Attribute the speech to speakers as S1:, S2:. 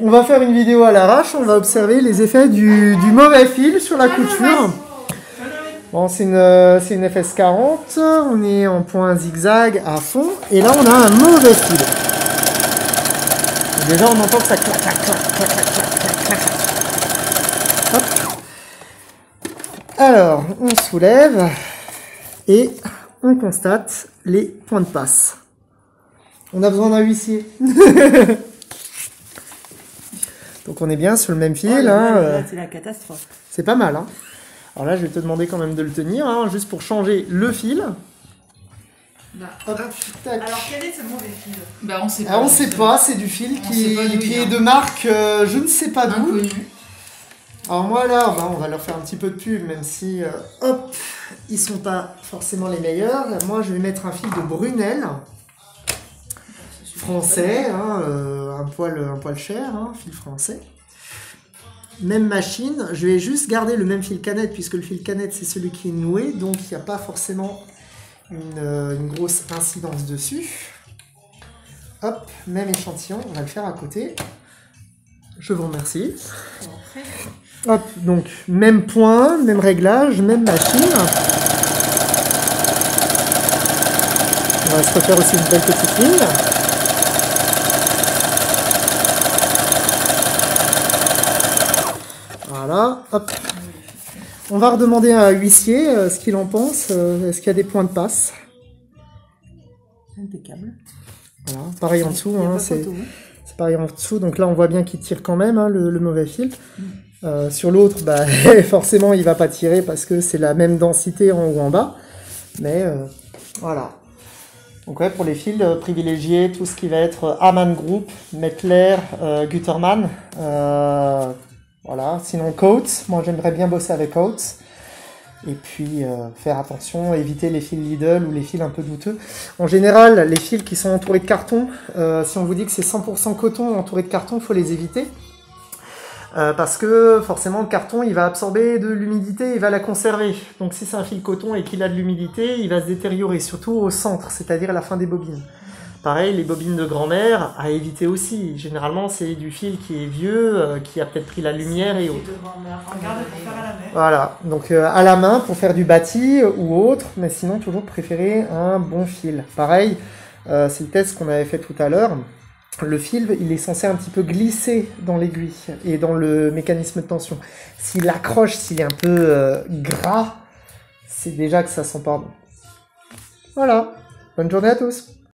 S1: On va faire une vidéo à l'arrache, on va observer les effets du mauvais fil sur la couture. Bon, c'est une FS40, on est en point zigzag à fond, et là on a un mauvais fil. Et déjà on entend que ça clac, clac, clac, clac, clac, clac, clac, clac. Hop. Alors, on soulève, et on constate les points de passe. On a besoin d'un huissier. Donc on est bien sur le même fil.
S2: Là, c'est la catastrophe.
S1: C'est pas mal. Hein. Alors là, je vais te demander quand même de le tenir, hein, juste pour changer le fil.
S3: Hop, alors quel est ce mauvais fil?
S2: Bah, on sait pas.
S1: Ah, on sait pas, c'est du fil qui est de marque, je ne sais pas d'où. Alors moi là, on va leur faire un petit peu de pub, même si, hop, ils sont pas forcément les meilleurs. Moi, je vais mettre un fil de Brunel. Français, hein, un poil cher, hein, fil français. Même machine, je vais juste garder le même fil canette, puisque le fil canette c'est celui qui est noué, donc il n'y a pas forcément une grosse incidence dessus. Hop, même échantillon, on va le faire à côté. Je vous remercie. Hop, donc même point, même réglage, même machine. On va se refaire aussi une belle petite ligne. Voilà, hop. On va redemander à un huissier ce qu'il en pense. Est-ce qu'il y a des points de passe?
S2: Impeccable.
S1: Voilà, pareil en dessous. Hein, c'est pareil en dessous. Donc là, on voit bien qu'il tire quand même hein, le mauvais fil. Sur l'autre, bah, forcément, il va pas tirer parce que c'est la même densité en haut ou en bas. Mais voilà. Donc ouais, pour les fils, privilégier tout ce qui va être Amann Group, Mettler, Gütermann. Voilà, sinon Coates, moi j'aimerais bien bosser avec Coates. Et puis faire attention, éviter les fils Lidl ou les fils un peu douteux. En général, les fils qui sont entourés de carton, si on vous dit que c'est 100% coton entouré de carton, il faut les éviter. Parce que forcément le carton il va absorber de l'humidité, il va la conserver. Donc si c'est un fil coton et qu'il a de l'humidité, il va se détériorer, surtout au centre, c'est-à-dire à la fin des bobines. Pareil, les bobines de grand-mère, à éviter aussi. Généralement, c'est du fil qui est vieux, qui a peut-être pris la lumière et autres. Voilà, donc à la main pour faire du bâti ou autre, mais sinon toujours préférer un bon fil. Pareil, c'est le test qu'on avait fait tout à l'heure. Le fil, il est censé un petit peu glisser dans l'aiguille et dans le mécanisme de tension. S'il accroche, s'il est un peu gras, c'est déjà que ça sent pas bon. Voilà, bonne journée à tous.